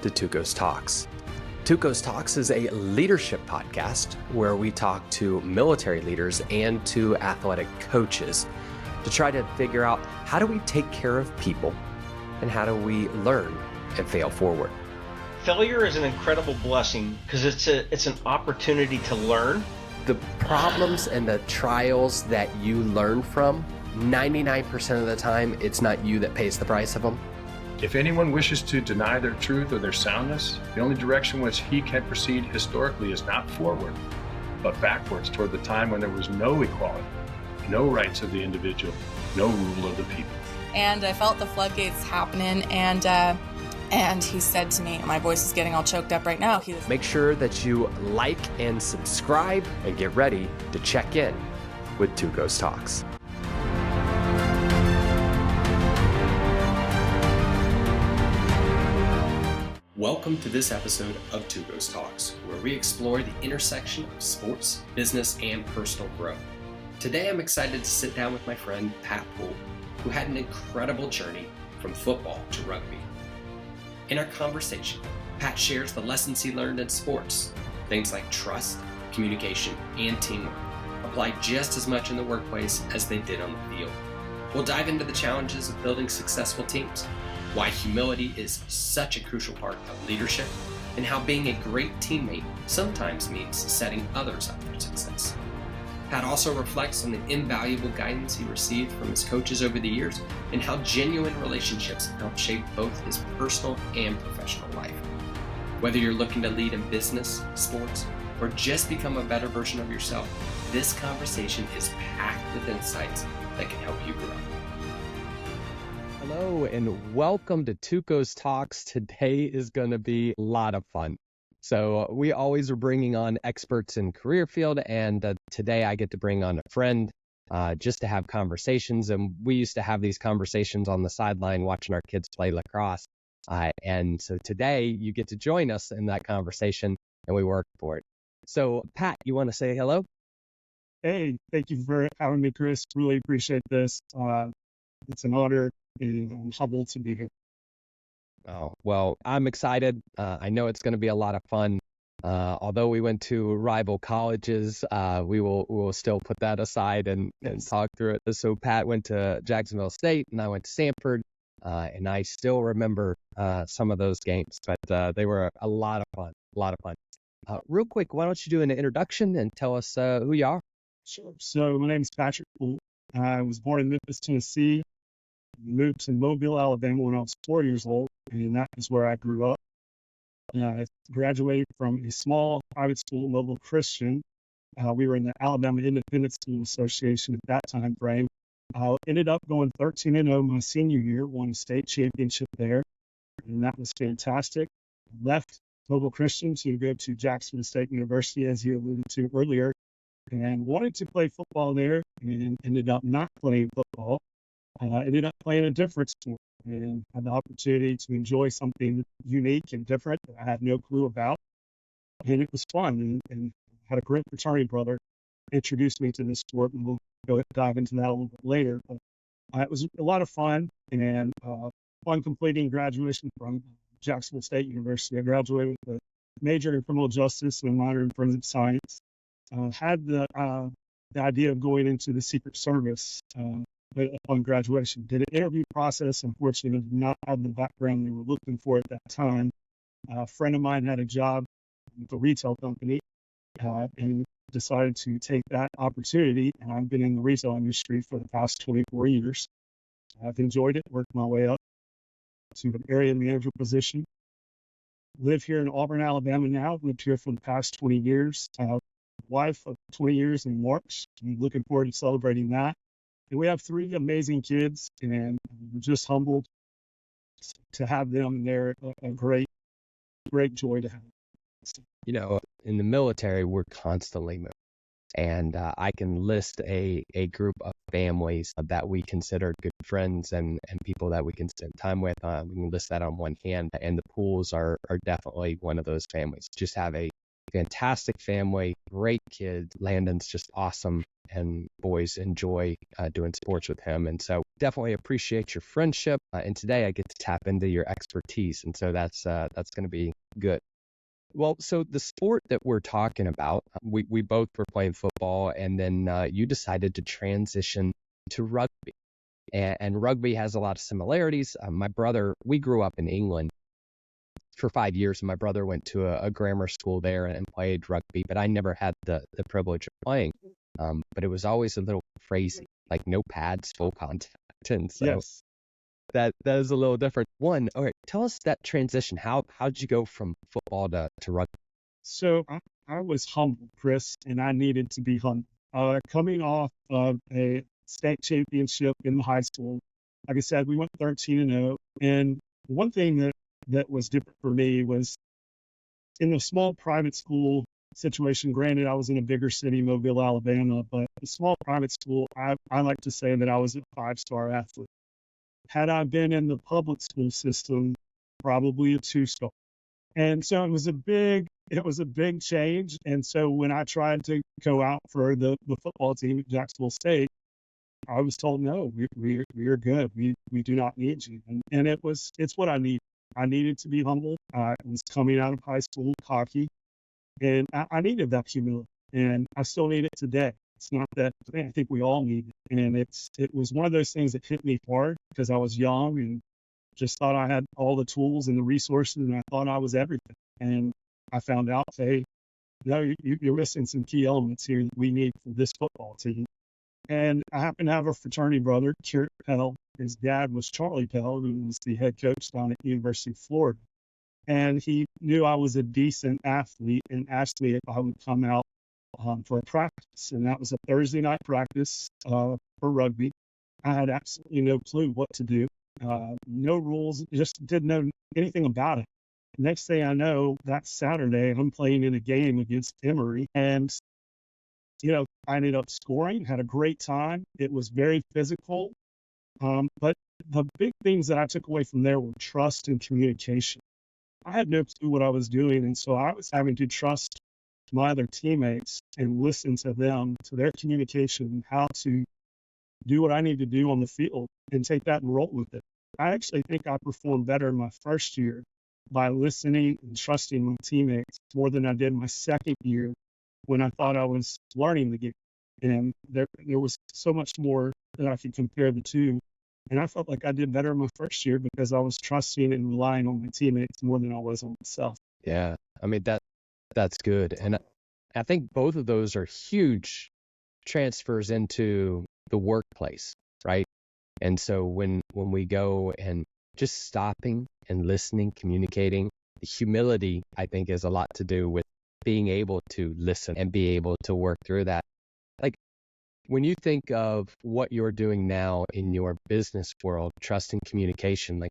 to TU0's Talks. TU0's Talks is a leadership podcast where we talk to military leaders and to athletic coaches to try to figure out how do we take care of people and how do we learn and fail forward. Failure is an incredible blessing because it's an opportunity to learn. The problems and the trials that you learn from, 99% of the time, it's not you that pays the price of them. If anyone wishes to deny their truth or their soundness, the only direction which he can proceed historically is not forward, but backwards toward the time when there was no equality, no rights of the individual, no rule of the people. And I felt the floodgates happening, and he said to me, my voice is getting all choked up right now. Make sure that you like and subscribe and get ready to check in with TU0's Talks. Welcome to this episode of TU0's Talks, where we explore the intersection of sports, business, and personal growth. Today, I'm excited to sit down with my friend, Pat Poole, who had an incredible journey from football to rugby. In our conversation, Pat shares the lessons he learned in sports, things like trust, communication, and teamwork, apply just as much in the workplace as they did on the field. We'll dive into the challenges of building successful teams, why humility is such a crucial part of leadership, and how being a great teammate sometimes means setting others up for success. Pat also reflects on the invaluable guidance he received from his coaches over the years and how genuine relationships have helped shape both his personal and professional life. Whether you're looking to lead in business, sports, or just become a better version of yourself, this conversation is packed with insights that can help you grow. Hello and welcome to TU0's Talks. Today is going to be a lot of fun. So we always are bringing on experts in career field, and today I get to bring on a friend just to have conversations. And we used to have these conversations on the sideline watching our kids play lacrosse. And so today you get to join us in that conversation, and we work for it. So Pat, you want to say hello? Hey, thank you for having me, Chris. Really appreciate this. It's an honor, and I'm humbled to be here. Oh, well, I'm excited. I know it's going to be a lot of fun. Although we went to rival colleges, we will still put that aside and talk through it. So Pat went to Jacksonville State and I went to Stanford, and I still remember some of those games, but they were a lot of fun. Real quick, why don't you do an introduction and tell us who you are? Sure. So my name is Patrick Poole. I was born in Memphis, Tennessee. Moved to Mobile, Alabama when I was 4 years old, and that is where I grew up. I graduated from a small private school, Mobile Christian. We were in the Alabama Independent School Association at that time frame. Ended up going 13-0 my senior year, won a state championship there, and that was fantastic. Left Mobile Christian to go to Jacksonville State University, as you alluded to earlier, and wanted to play football there, and ended up not playing football. I ended up playing a different sport and had the opportunity to enjoy something unique and different that I had no clue about. And it was fun, and had a great fraternity brother introduced me to this sport, and we'll go dive into that a little bit later. But it was a lot of fun, and upon completing graduation from Jacksonville State University, I graduated with a major in criminal justice and a minor in forensic science. Had the idea of going into the Secret Service upon graduation. Did an interview process, unfortunately did not have the background they were looking for at that time. A friend of mine had a job with a retail company and decided to take that opportunity, and I've been in the retail industry for the past 24 years. I've enjoyed it, worked my way up to an area manager position. Live here in Auburn, Alabama now. Lived here for the past 20 years. Wife of 20 years in March. I'm looking forward to celebrating that. And we have 3 amazing kids, and we're just humbled to have them. They're a great joy to have. You know, in the military, we're constantly moving. And I can list a group of families that we consider good friends and people that we can spend time with. We can list that on one hand. And the Pooles are definitely one of those families. Just have a fantastic family, great kid. Landon's just awesome, and boys enjoy doing sports with him. And so definitely appreciate your friendship. And today I get to tap into your expertise. And so that's going to be good. Well, so the sport that we're talking about, we both were playing football, and then you decided to transition to rugby. And rugby has a lot of similarities. My brother, we grew up in England for 5 years, and my brother went to a grammar school there and played rugby, but I never had the privilege of playing. But it was always a little crazy, like no pads, full contact. And so Yes. that is a little different. All right, tell us that transition. How did you go from football to rugby? So I was humble, Chris, and I needed to be humble. Coming off of a state championship in high school, like I said, we went 13-0. And one thing that was different for me was in a small private school situation. Granted, I was in a bigger city, Mobile, Alabama, but a small private school, I like to say that I was a 5-star athlete. Had I been in the public school system, probably a 2-star. And so it was a big change. And so when I tried to go out for the football team at Jacksonville State, I was told, no, we're good. We do not need you. And it's what I needed. I needed to be humble. I was coming out of high school cocky, and I needed that humility, and I still need it today. It's not that I think we all need it. And it was one of those things that hit me hard because I was young and just thought I had all the tools and the resources, and I thought I was everything. And I found out, hey, no, you're missing some key elements here that we need for this football team. And I happen to have a fraternity brother, Kurt Pell. His dad was Charlie Pell, who was the head coach down at University of Florida. And he knew I was a decent athlete and asked me if I would come out for a practice. And that was a Thursday night practice for rugby. I had absolutely no clue what to do. No rules, just didn't know anything about it. Next thing I know, that Saturday, I'm playing in a game against Emory, and I ended up scoring, had a great time. It was very physical, but the big things that I took away from there were trust and communication. I had no clue what I was doing, and so I was having to trust my other teammates and listen to them, to their communication, how to do what I need to do on the field and take that and roll with it. I actually think I performed better in my first year by listening and trusting my teammates more than I did my second year when I thought I was learning the game. And there was so much more that I could compare the two. And I felt like I did better in my first year because I was trusting and relying on my teammates more than I was on myself. Yeah, I mean, that's good. And I think both of those are huge transfers into the workplace, right? And so when we go and just stopping and listening, communicating, the humility, I think, is a lot to do with being able to listen and be able to work through that. Like, when you think of what you're doing now in your business world, trust and communication, like,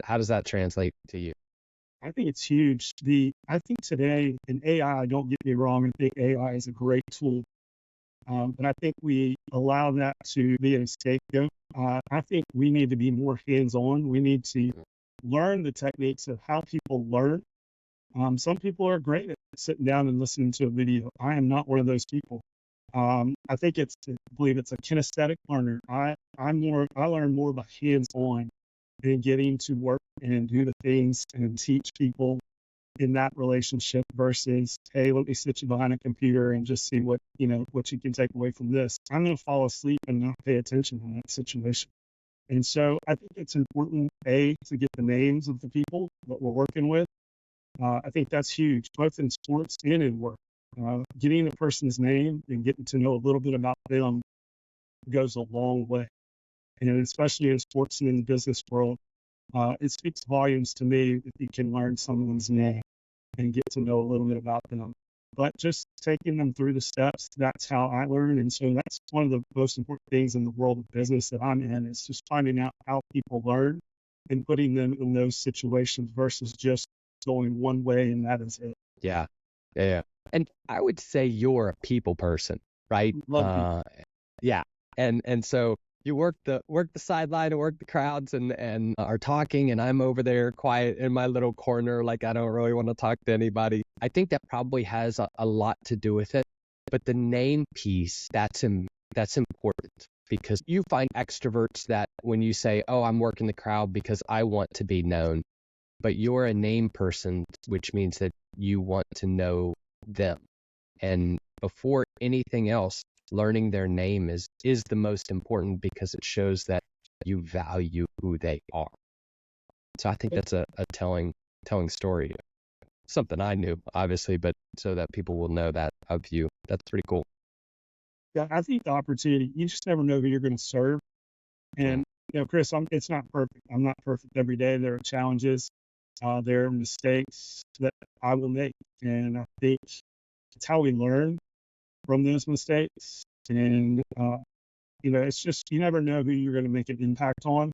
how does that translate to you? I think it's huge. I think today in AI, don't get me wrong, I think AI is a great tool. But I think we allow that to be a scapegoat. I think we need to be more hands-on. We need to learn the techniques of how people learn. Some people are great at sitting down and listening to a video. I am not one of those people. I believe it's a kinesthetic learner. I learn more by hands-on and getting to work and do the things and teach people in that relationship versus, hey, let me sit you behind a computer and just see what you can take away from this. I'm going to fall asleep and not pay attention in that situation. And so I think it's important, to get the names of the people that we're working with. I think that's huge, both in sports and in work. Getting a person's name and getting to know a little bit about them goes a long way. And especially in sports and in the business world, it speaks volumes to me if you can learn someone's name and get to know a little bit about them. But just taking them through the steps, that's how I learn. And so that's one of the most important things in the world of business that I'm in, is just finding out how people learn and putting them in those situations versus just going one way and that is it. Yeah. And I would say you're a people person, right? Love people. Yeah. And so you work the sideline and work the crowds and are talking, and I'm over there quiet in my little corner, like I don't really want to talk to anybody. I think that probably has a lot to do with it. But the name piece, that's important, because you find extroverts that when you say, oh, I'm working the crowd because I want to be known, but you're a name person, which means that you want to know them. And before anything else, learning their name is the most important, because it shows that you value who they are. So I think that's a telling story. Something I knew, obviously, but so that people will know that of you. That's pretty cool. Yeah, I think the opportunity, you just never know who you're going to serve. And, Chris, it's not perfect. I'm not perfect every day. There are challenges. There are mistakes that I will make. And I think it's how we learn from those mistakes. And, it's just, you never know who you're going to make an impact on.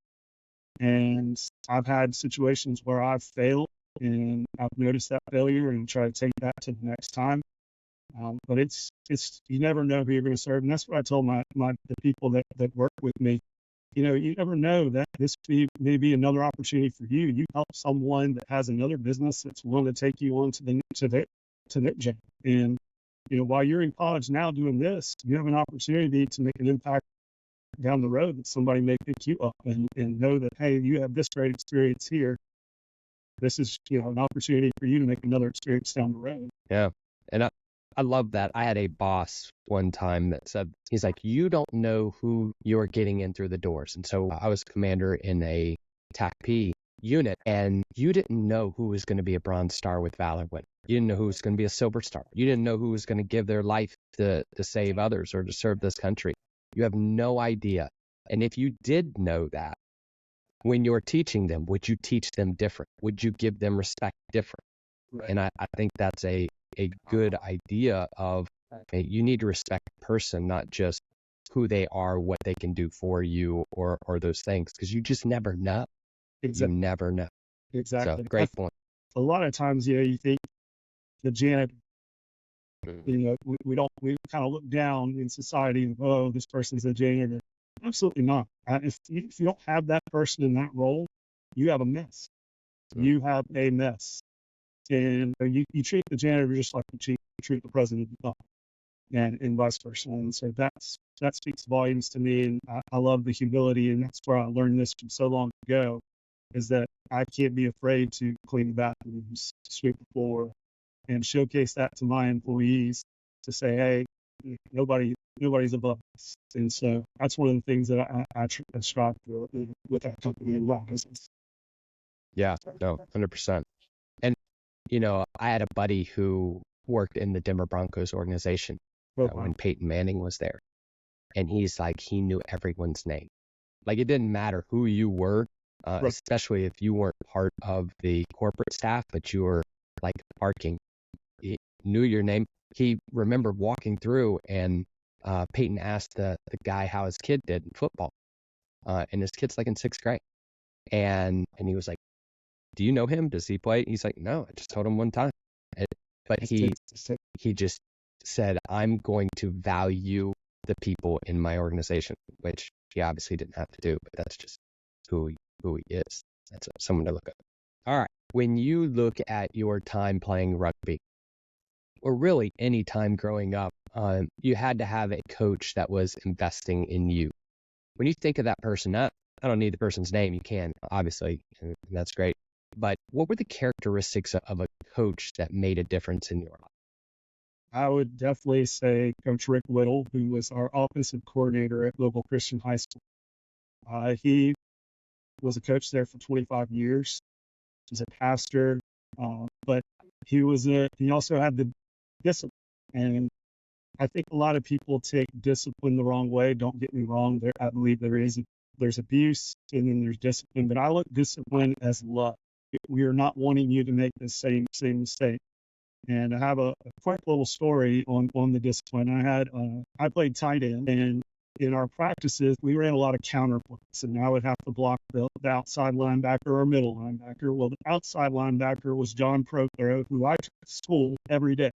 And I've had situations where I've failed, and I've noticed that failure and try to take that to the next time. But it's you never know who you're going to serve. And that's what I told the people that work with me. You never know that this may be another opportunity for you. You help someone that has another business that's willing to take you on to their job. And, while you're in college now doing this, you have an opportunity to make an impact down the road that somebody may pick you up and know that, hey, you have this great experience here. This is, an opportunity for you to make another experience down the road. Yeah. And I love that. I had a boss one time that said, he's like, you don't know who you're getting in through the doors. And so I was commander in a TAC unit, and you didn't know who was going to be a bronze star with Valor Win. You didn't know who was going to be a silver star. You didn't know who was going to give their life to save others or to serve this country. You have no idea. And if you did know that, when you're teaching them, would you teach them different? Would you give them respect different? Right. And I think that's a good idea of, you need to respect the person, not just who they are, what they can do for you, or those things, because you just never know. Exactly. You never know. Exactly. So, great point. A lot of times, you think the janitor, we kind of look down in society and, oh, this person's a janitor. Absolutely not. If you don't have that person in that role, you have a mess. You have a mess. And you treat the janitor just like you treat the president of the company, and vice versa. And so that speaks volumes to me. And I love the humility, and that's where I learned this from so long ago, is that I can't be afraid to clean the bathrooms, sweep the floor, and showcase that to my employees to say, hey, nobody's above us. And so that's one of the things that I strive for with that company and my business. Yeah, no, 100%. And, I had a buddy who worked in the Denver Broncos organization when Peyton Manning was there. And he's like, he knew everyone's name. Like, it didn't matter who you were, especially if you weren't part of the corporate staff, but you were like parking. He knew your name. He remembered walking through, and Peyton asked the guy how his kid did in football. And his kid's like in 6th grade. And he was like, do you know him? Does he play? He's like, no, I just told him one time. But he just said, I'm going to value the people in my organization, which he obviously didn't have to do, but that's just who he is. That's someone to look at. All right. When you look at your time playing rugby, or really any time growing up, you had to have a coach that was investing in you. When you think of that person, I don't need the person's name. You can, obviously, and that's great. But what were the characteristics of a coach that made a difference in your life? I would definitely say Coach Rick Whittle, who was our offensive coordinator at local Christian high school. He was a coach there for 25 years. He was a pastor, but he also had the discipline. And I think a lot of people take discipline the wrong way. Don't get me wrong. I believe there's abuse and then there's discipline, but I look discipline as love. We are not wanting you to make the same mistake. And I have a quick little story on the discipline. I played tight end, and in our practices, we ran a lot of counter plays, and I would have to block the outside linebacker or middle linebacker. Well, the outside linebacker was John Prothero, who I took to school every day.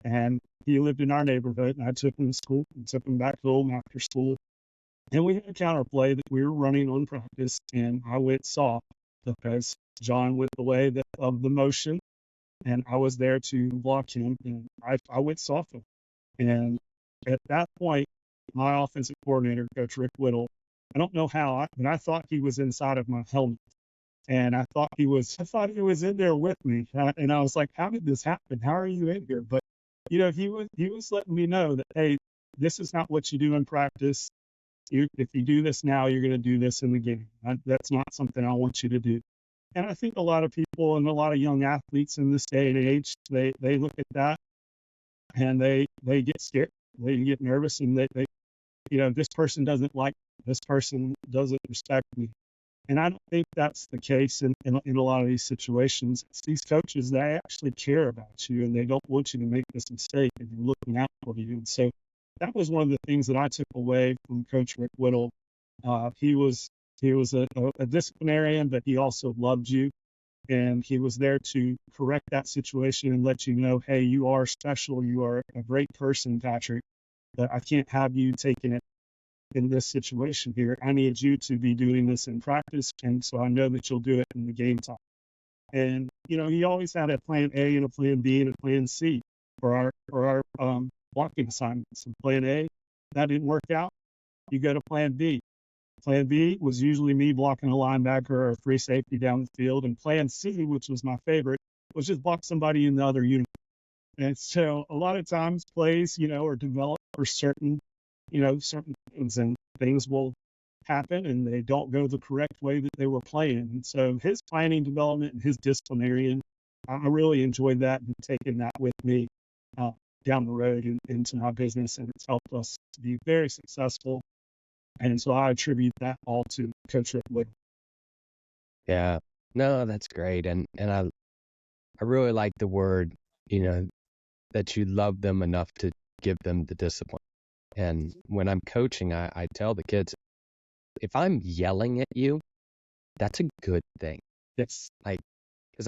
And he lived in our neighborhood, and I took him to school and took him back home after school. And we had a counterplay that we were running on practice, and I went soft because John went the way of the motion, and I was there to block him, and I went soft. And at that point, my offensive coordinator, Coach Rick Whittle, I don't know how, but I thought he was inside of my helmet. And I thought he was in there with me. And I was like, how did this happen? How are you in here? But, he was letting me know that, hey, this is not what you do in practice. If you do this now, you're going to do this in the game. That's not something I want you to do. And I think a lot of people and a lot of young athletes in this day and age, they look at that and they get scared. They get nervous, and they this person doesn't like me. This person doesn't respect me. And I don't think that's the case in a lot of these situations. It's these coaches, they actually care about you, and they don't want you to make this mistake, and they're looking out for you. And so that was one of the things that I took away from Coach Rick Whittle. He was a disciplinarian, but he also loved you. And he was there to correct that situation and let you know, hey, you are special. You are a great person, Patrick, but I can't have you taking it in this situation here. I need you to be doing this in practice, and so I know that you'll do it in the game time. And he always had a plan A and a plan B and a plan C for our blocking assignments. And plan A, that didn't work out, you go to plan B. Plan B was usually me blocking a linebacker or a free safety down the field, and plan C, which was my favorite, was just block somebody in the other unit. And so a lot of times plays, are developed for certain things, and things will happen and they don't go the correct way that they were playing. And so his planning development and his disciplinarian, I really enjoyed that and taking that with me down the road into my business, and it's helped us to be very successful. And so I attribute that all to Coach Rick Whittle. Yeah, no, that's great. And I really like the word, that you love them enough to give them the discipline. And when I'm coaching, I tell the kids, if I'm yelling at you, that's a good thing. Yes. Because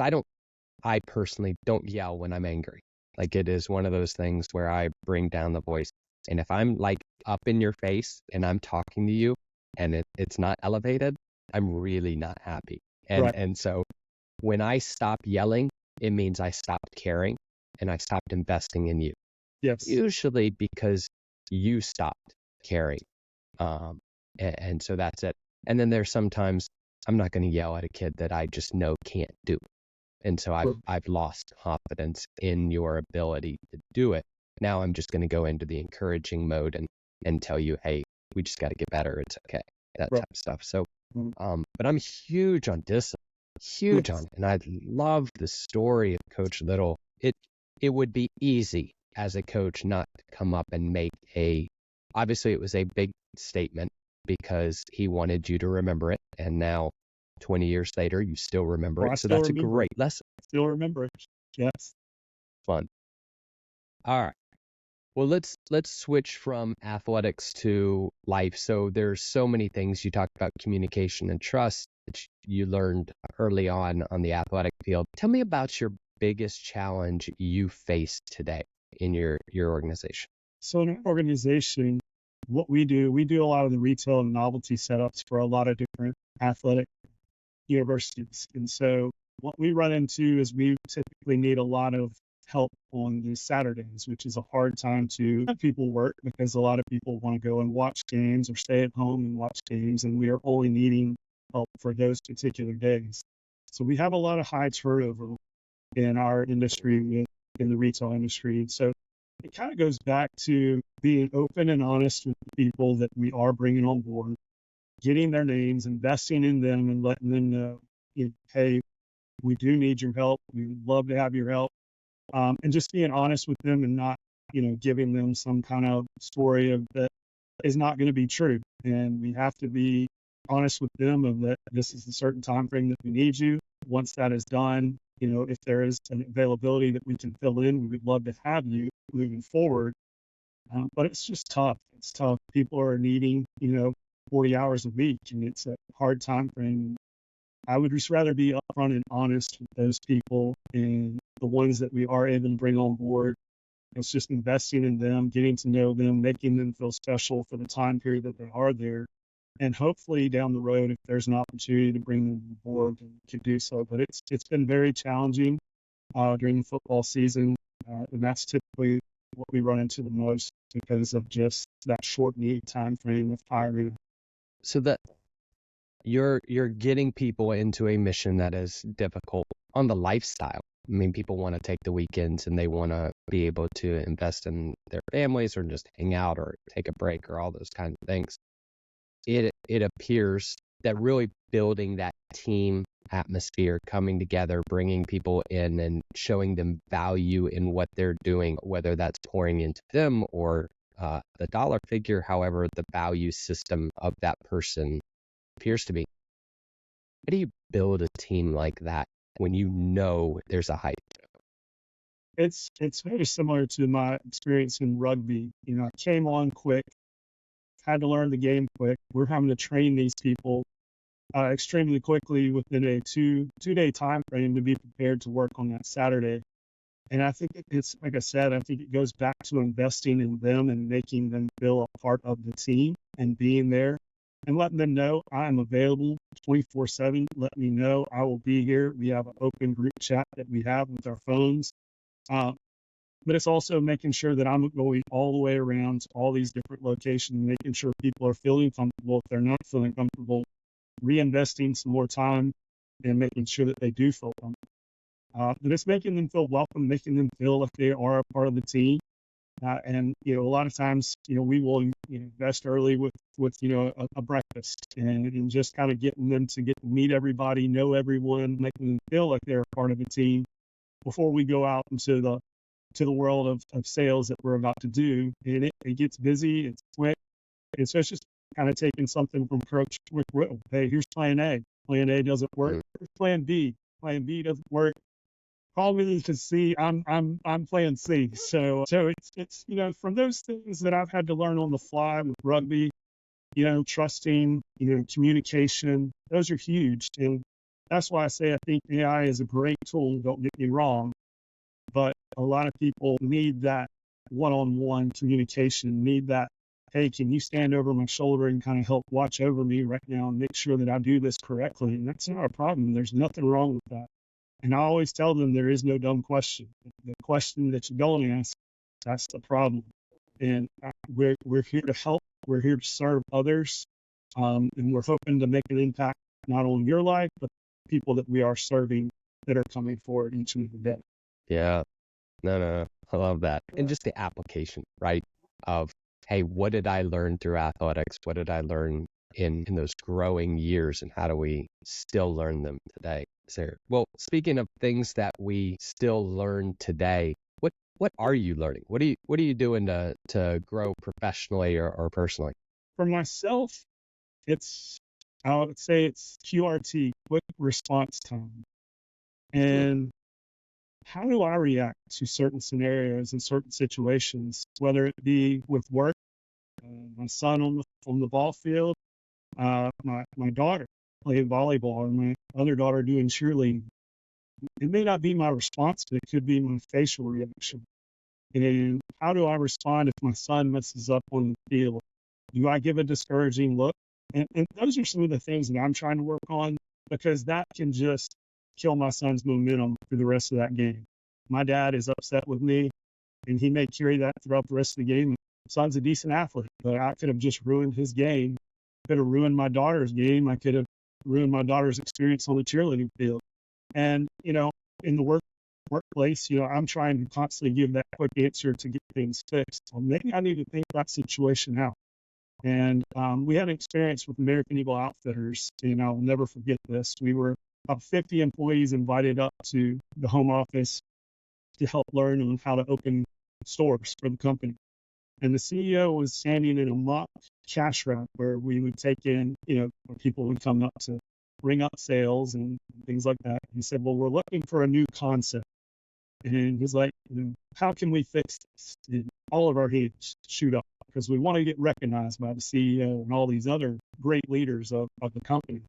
I personally don't yell when I'm angry. It is one of those things where I bring down the voice. And if I'm up in your face and I'm talking to you and it's not elevated, I'm really not happy. And so when I stop yelling, it means I stopped caring and I stopped investing in you. Yes. Usually because you stopped caring. And so that's it. And then there's sometimes I'm not going to yell at a kid that I just know can't do. And so I've lost confidence in your ability to do it. Now I'm just going to go into the encouraging mode and tell you, hey, we just got to get better. It's okay. That type of stuff. So, but I'm huge on discipline, huge on it. And I love the story of Coach Little. It would be easy as a coach not to come up and make obviously it was a big statement because he wanted you to remember it. And now 20 years later, you still remember it. So that's a great lesson. I still remember it. Yes. Fun. All right. Well, let's switch from athletics to life. So there's so many things. You talked about communication and trust that you learned early on the athletic field. Tell me about your biggest challenge you face today in your organization. So in our organization, what we do a lot of the retail and novelty setups for a lot of different athletic universities. And so what we run into is we typically need a lot of help on the Saturdays, which is a hard time to have people work because a lot of people want to go and watch games or stay at home and watch games, and we are only needing help for those particular days. So we have a lot of high turnover in our industry, in the retail industry. So it kind of goes back to being open and honest with the people that we are bringing on board, getting their names, investing in them, and letting them know, hey, we do need your help. We would love to have your help. And just being honest with them and not, giving them some kind of story that is not going to be true. And we have to be honest with them of that this is a certain time frame that we need you. Once that is done, if there is an availability that we can fill in, we would love to have you moving forward. But it's just tough. It's tough. People are needing, 40 hours a week, and it's a hard time frame. I would just rather be upfront and honest with those people, and the ones that we are able to bring on board, It's just investing in them, getting to know them, making them feel special for the time period that they are there. And hopefully down the road, if there's an opportunity to bring them on board, then we can do so. But it's been very challenging during the football season, and that's typically what we run into the most because of just that short need time frame of hiring. So that you're getting people into a mission that is difficult on the lifestyle. I mean, people want to take the weekends and they want to be able to invest in their families or just hang out or take a break or all those kinds of things. It appears that really building that team atmosphere, coming together, bringing people in and showing them value in what they're doing, whether that's pouring into them or the dollar figure, however the value system of that person appears to be. How do you build a team like that when you know there's a hype? It's very similar to my experience in rugby. I came on quick, had to learn the game quick. We're having to train these people extremely quickly within a two-day time frame to be prepared to work on that Saturday. And I think it's, like I said, I think it goes back to investing in them and making them feel a part of the team and being there and letting them know I'm available 24/7. Let me know. I will be here. We have an open group chat that we have with our phones. But it's also making sure that I'm going all the way around to all these different locations, making sure people are feeling comfortable. If they're not feeling comfortable, reinvesting some more time and making sure that they do feel comfortable. But it's making them feel welcome, making them feel like they are a part of the team. And a lot of times, we will invest early with a breakfast and just kind of getting them to get to meet everybody, know everyone, making them feel like they're a part of the team before we go out into the world of sales that we're about to do. And it gets busy, it's quick. It's just kind of taking something from Coach Rick Whittle. Hey, here's plan A. Plan A doesn't work. Here's plan B. Plan B doesn't work. Probably because C, I'm playing C. So it's from those things that I've had to learn on the fly with rugby, trusting, communication, those are huge. And that's why I say I think AI is a great tool, don't get me wrong. But a lot of people need that one-on-one communication, need that, hey, can you stand over my shoulder and kind of help watch over me right now and make sure that I do this correctly? And that's not a problem. There's nothing wrong with that. And I always tell them there is no dumb question. The question that you don't ask, that's the problem. And we're here to help. We're here to serve others. And we're hoping to make an impact not on your life, but people that we are serving that are coming forward each and every day. Yeah. No. I love that. And just the application, right? Of, hey, what did I learn through athletics? What did I learn in those growing years? And how do we still learn them today? Well, speaking of things that we still learn today, what are you learning? What are you doing to grow professionally or personally? For myself, I would say it's QRT, quick response time. And how do I react to certain scenarios and certain situations, whether it be with work, my son on the ball field, my daughter playing volleyball, and my other daughter doing cheerleading. It may not be my response, but it could be my facial reaction. And how do I respond if my son messes up on the field? Do I give a discouraging look? And those are some of the things that I'm trying to work on, because that can just kill my son's momentum for the rest of that game. My dad is upset with me, and he may carry that throughout the rest of the game. My son's a decent athlete, but I could have just ruined his game. Could have ruined my daughter's game. I could have ruined my daughter's experience on the cheerleading field. And, in the workplace, I'm trying to constantly give that quick answer to get things fixed. Well, maybe I need to think that situation out. And we had an experience with American Eagle Outfitters, and I'll never forget this. We were about 50 employees invited up to the home office to help learn on how to open stores for the company. And the CEO was standing in a mock cash wrap where we would take in, where people would come up to ring up sales and things like that. He said, well, we're looking for a new concept. And he's like, how can we fix this? And all of our heads shoot up because we want to get recognized by the CEO and all these other great leaders of the company.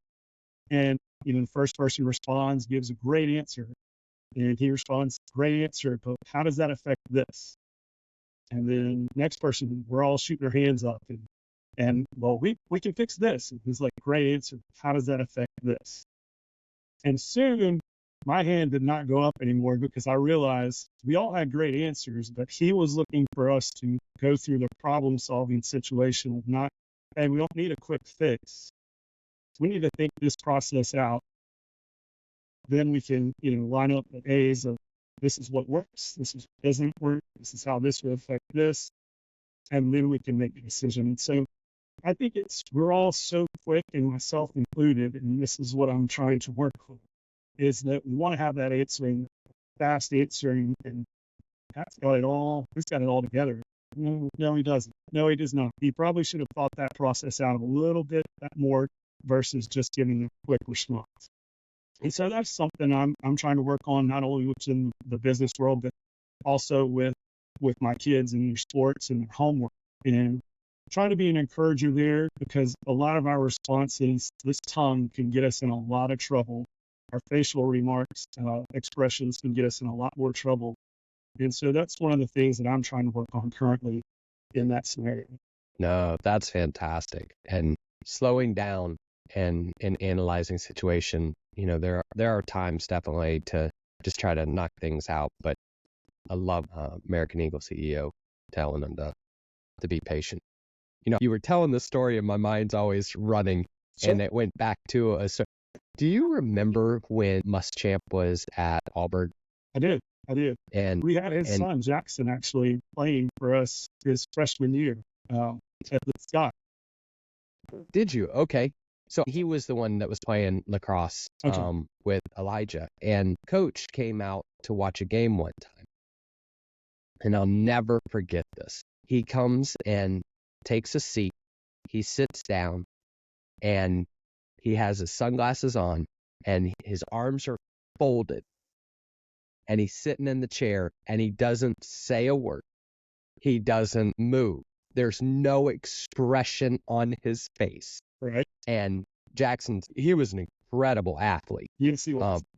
And, the first person responds, gives a great answer. And he responds, great answer, but how does that affect this? And then next person, we're all shooting our hands up and well, we can fix this. And he's like, great answer. How does that affect this? And soon my hand did not go up anymore because I realized we all had great answers, but he was looking for us to go through the problem solving situation of not, hey, we don't need a quick fix. We need to think this process out. Then we can, line up the A's of this is what works, this is what doesn't work, this is how this will affect this, and then we can make a decision. So I think we're all so quick, and myself included, and this is what I'm trying to work with, is that we want to have that fast answering, and Pat's got it all, he's got it all together. No, he doesn't. No, he does not. He probably should have thought that process out a little bit more versus just giving a quick response. And so that's something I'm trying to work on, not only within the business world, but also with my kids and their sports and their homework. And trying to be an encourager there, because a lot of our responses, this tongue can get us in a lot of trouble. Our facial remarks, expressions can get us in a lot more trouble. And so that's one of the things that I'm trying to work on currently in that scenario. No, that's fantastic. And slowing down and analyzing situation, there are times definitely to just try to knock things out. But I love American Eagle CEO telling them to be patient. You were telling the story and my mind's always running. Sure. And it went back to do you remember when Muschamp was at Auburn? I did. And we had his son, Jackson, actually playing for us his freshman year at Scott. Did you? Okay. So he was the one that was playing lacrosse with Elijah. And Coach came out to watch a game one time. And I'll never forget this. He comes and takes a seat. He sits down and he has his sunglasses on and his arms are folded. And he's sitting in the chair and he doesn't say a word. He doesn't move. There's no expression on his face. Right. And he was an incredible athlete.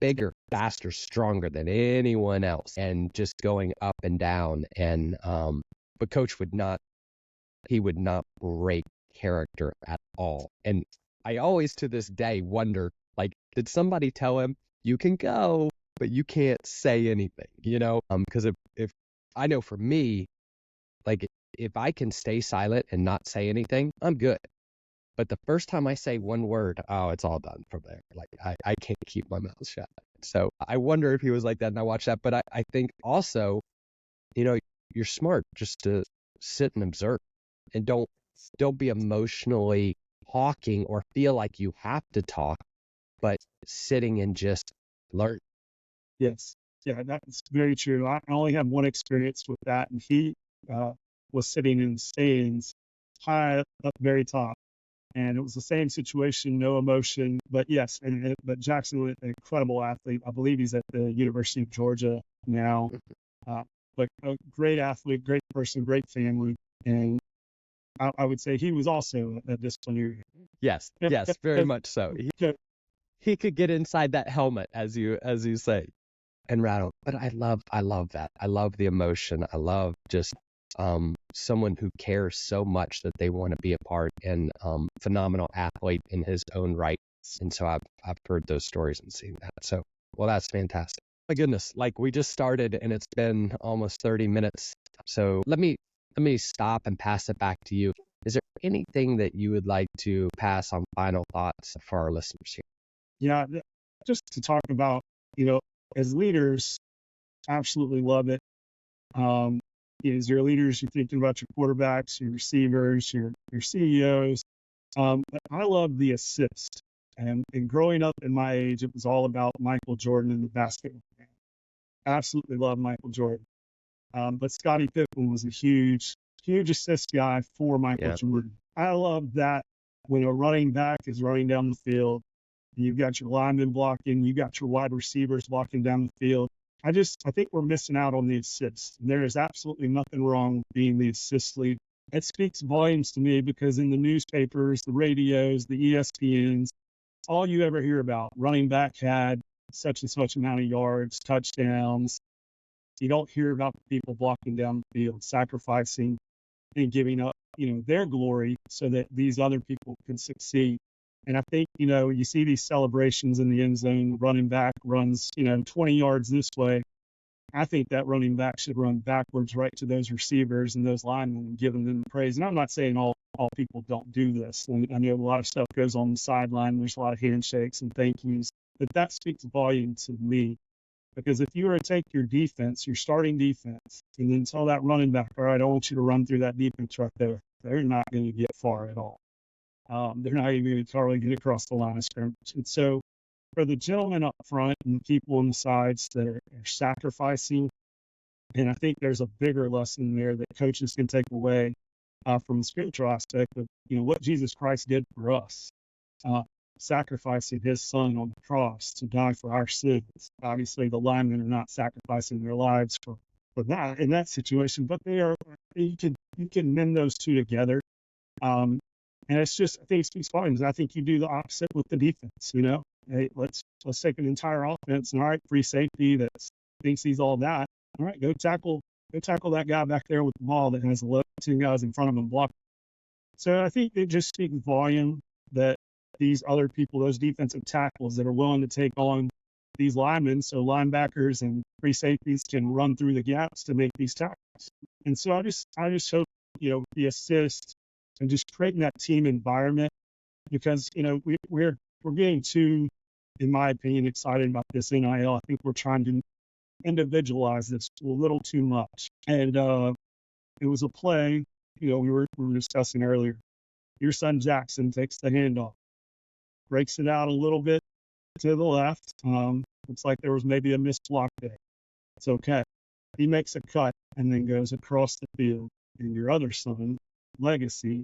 Bigger, faster, stronger than anyone else, and just going up and down. And but Coach would not break character at all. And I always to this day wonder, did somebody tell him you can go, but you can't say anything, because if I know for me, if I can stay silent and not say anything, I'm good. But the first time I say one word, it's all done from there. I can't keep my mouth shut. So I wonder if he was like that and I watched that. But I think also, you're smart just to sit and observe and don't be emotionally talking or feel like you have to talk, but sitting and just learn. Yes. Yeah, that's very true. I only have one experience with that, and he was sitting in the stands high up very top. And it was the same situation, no emotion. But yes, but Jackson was an incredible athlete. I believe he's at the University of Georgia now. But a great athlete, great person, great family. And I would say he was also a disciplinarian. Yes, very much so. He could get inside that helmet, as you say, and rattle. But I love that. I love the emotion. I love just someone who cares so much that they want to be a part, and phenomenal athlete in his own right. And so I've heard those stories and seen that. So, well, that's fantastic. My goodness, we just started and it's been almost 30 minutes. So let me stop and pass it back to you. Is there anything that you would like to pass on final thoughts for our listeners here? Yeah, just to talk about, as leaders, absolutely love it. As your leaders, you're thinking about your quarterbacks, your receivers, your CEOs. But I love the assist. And growing up in my age, it was all about Michael Jordan and the basketball game. Absolutely love Michael Jordan. But Scottie Pippen was a huge assist guy for Michael Jordan. I love that when a running back is running down the field, you've got your linemen blocking, you've got your wide receivers blocking down the field. I think we're missing out on the assist. There is absolutely nothing wrong with being the assist leader. It speaks volumes to me because in the newspapers, the radios, the ESPNs, all you ever hear about, running back had such and such amount of yards, touchdowns. You don't hear about the people blocking down the field, sacrificing and giving up, their glory so that these other people can succeed. And I think, you see these celebrations in the end zone, running back runs, 20 yards this way. I think that running back should run backwards right to those receivers and those linemen and giving them praise. And I'm not saying all people don't do this. And I know a lot of stuff goes on the sideline. There's a lot of handshakes and thank yous, but that speaks volumes to me. Because if you were to take your defense, your starting defense, and then tell that running back, all right, I want you to run through that defense right there, they're not going to get far at all. They're not even going to totally get across the line of scrimmage. And so for the gentlemen up front and the people on the sides that are sacrificing, and I think there's a bigger lesson there that coaches can take away from the spiritual aspect of, what Jesus Christ did for us. Sacrificing his son on the cross to die for our sins. Obviously, the linemen are not sacrificing their lives for that in that situation, but they are. You can mend those two together, and it's just, I think it speaks volumes. I think you do the opposite with the defense. Hey, let's take an entire offense and all right, free safety that thinks he's all that. All right, go tackle that guy back there with the ball that has 2 guys in front of him blocking. So I think it just speaks volume that these other people, those defensive tackles that are willing to take on these linemen, so linebackers and free safeties can run through the gaps to make these tackles. And so I just hope, the assist and just creating that team environment, because, we're getting too, in my opinion, excited about this NIL. I think we're trying to individualize this a little too much. And it was a play, we were discussing earlier. Your son Jackson takes the handoff, breaks it out a little bit to the left. Looks like there was maybe a missed block there. It's okay. He makes a cut and then goes across the field. And your other son, Legacy,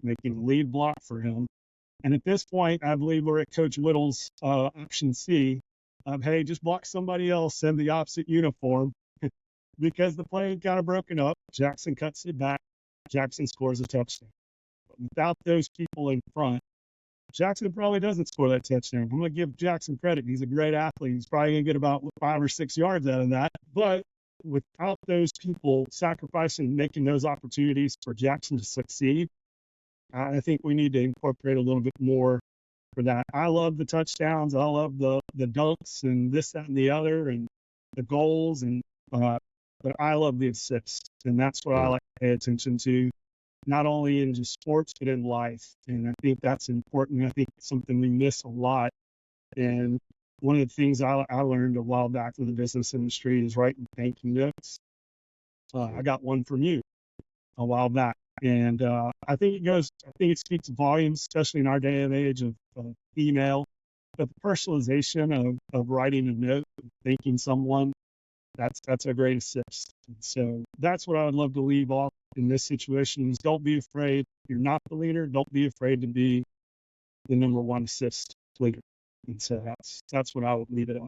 making a lead block for him. And at this point, I believe we're at Coach Whittle's option C of, hey, just block somebody else in the opposite uniform because the play got broken up. Jackson cuts it back. Jackson scores a touchdown. But without those people in front, Jackson probably doesn't score that touchdown. I'm going to give Jackson credit. He's a great athlete. He's probably going to get about 5 or 6 yards out of that. But without those people sacrificing, making those opportunities for Jackson to succeed, I think we need to incorporate a little bit more for that. I love the touchdowns. I love the dunks and this, that, and the other, and the goals. But I love the assists. And that's what I like to pay attention to, not only in just sports, but in life. And I think that's important. I think it's something we miss a lot. And one of the things I learned a while back in the business industry is writing thank you notes. I got one from you a while back. And I think it speaks volumes, especially in our day and age of email. But the personalization of writing a note, thanking someone, that's a great assist. And so that's what I would love to leave off in this situation is don't be afraid. If you're not the leader, don't be afraid to be the number one assist leader. And so that's what I would leave it on.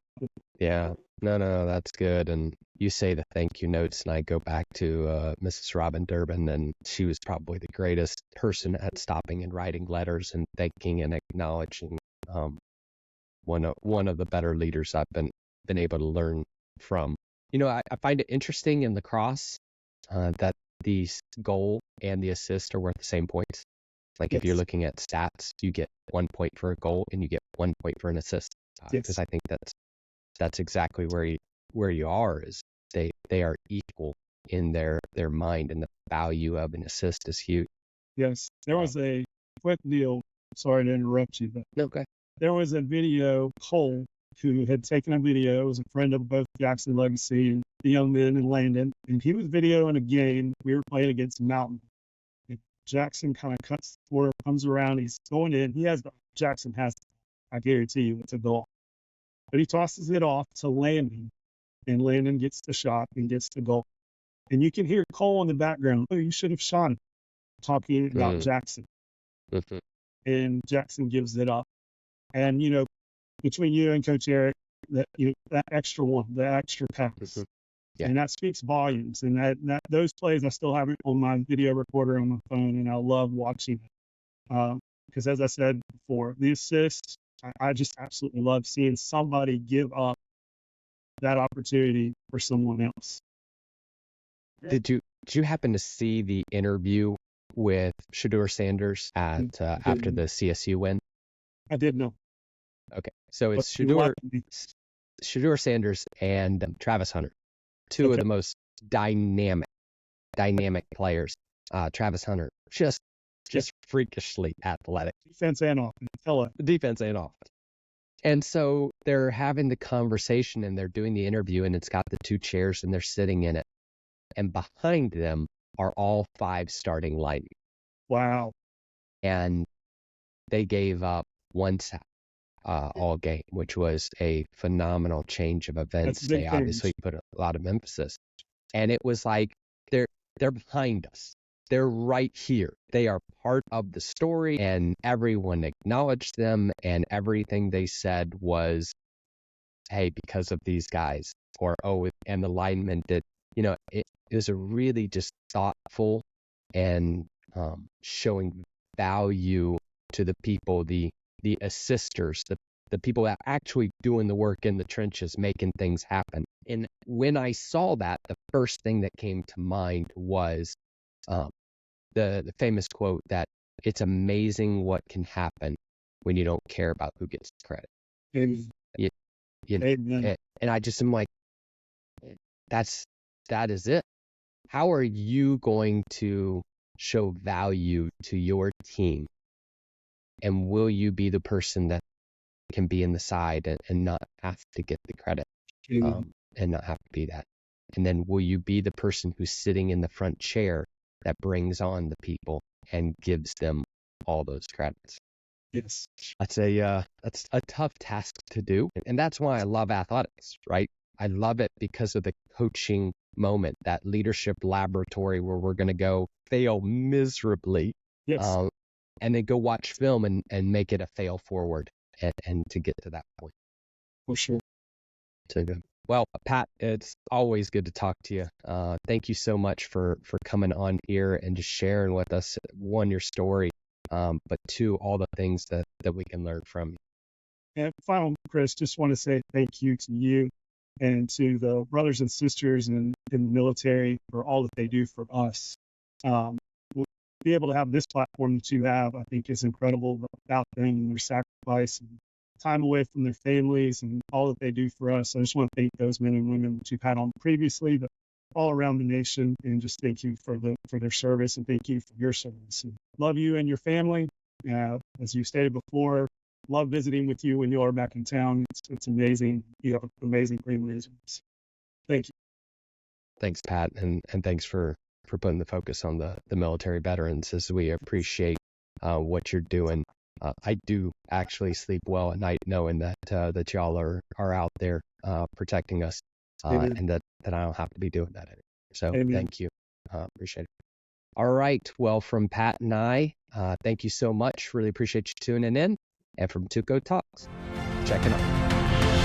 Yeah, no, that's good. And you say the thank you notes, and I go back to Mrs. Robin Durbin, and she was probably the greatest person at stopping and writing letters and thanking and acknowledging. One of the better leaders I've been able to learn from. I find it interesting in lacrosse that the goal and the assist are worth the same points. Like if you're looking at stats, you get 1 point for a goal and you get 1 point for an assist. Because I think that's exactly where you are, is they are equal in their mind, and the value of an assist is huge. Yes, there was a quick deal. Sorry to interrupt you, but okay. There was a video, Cole, who had taken a video, was a friend of both Jackson Legacy and the young men in Landon, and he was videoing a game. We were playing against Mountain. Jackson kind of cuts the floor, comes around, he's going in. Jackson has, I guarantee you, it's a goal. But he tosses it off to Landon, and Landon gets the shot and gets the goal. And you can hear Cole in the background, oh, you should have shot him, talking about Jackson. And Jackson gives it up. And, between you and Coach Eric, that extra one, the extra pass. Yeah. And that speaks volumes. And that those plays, I still have it on my video recorder on my phone, and I love watching it. Because as I said before, the assists, I just absolutely love seeing somebody give up that opportunity for someone else. Did you happen to see the interview with Shedeur Sanders at after the CSU win? I did know. Okay, so it's But you Shedeur Sanders and Travis Hunter, two of the most dynamic players. Travis Hunter, just freakishly athletic. Defense and offense. Defense and offense. And so they're having the conversation and they're doing the interview, and it's got the two chairs and they're sitting in it. And behind them are all 5 starting linemen. Wow. And they gave up 1 sack all game, which was a phenomenal change of events. They obviously put a lot of emphasis. And it was like, they're behind us. They're right here. They are part of the story, and everyone acknowledged them, and everything they said was, hey, because of these guys, or, oh, and the linemen did. It was a really just thoughtful and showing value to the people, the assisters, the people that are actually doing the work in the trenches, making things happen. And when I saw that, the first thing that came to mind was the famous quote that it's amazing what can happen when you don't care about who gets credit. Amen. And I just am like, that is it. How are you going to show value to your team? And will you be the person that can be in the side and not have to get the credit, and not have to be that? And then will you be the person who's sitting in the front chair that brings on the people and gives them all those credits? Yes. That's a tough task to do. And that's why I love athletics, right? I love it because of the coaching moment, that leadership laboratory where we're going to go fail miserably. Yes. And then go watch film and make it a fail forward and to get to that point. For sure. So good. Well, Pat, it's always good to talk to you. Thank you so much for coming on here and just sharing with us, 1, your story, but 2, all the things that we can learn from you. And final, Chris, just want to say thank you to you and to the brothers and sisters in the military for all that they do for us. Be able to have this platform that you have, I think, is incredible about them and their sacrifice and time away from their families and all that they do for us. I just want to thank those men and women that you've had on previously, but all around the nation, and just thank you for their service, and thank you for your service. And love you and your family. As you stated before, love visiting with you when you are back in town. It's amazing. You have amazing memories. Thank you. Thanks, Pat, and thanks for putting the focus on the military veterans, as we appreciate what you're doing. I do actually sleep well at night knowing that y'all are out there protecting us, and that I don't have to be doing that anymore. So Amen. Thank you. Appreciate it. All right. Well, from Pat and I, thank you so much. Really appreciate you tuning in. And from TUC0's Talks, checking out.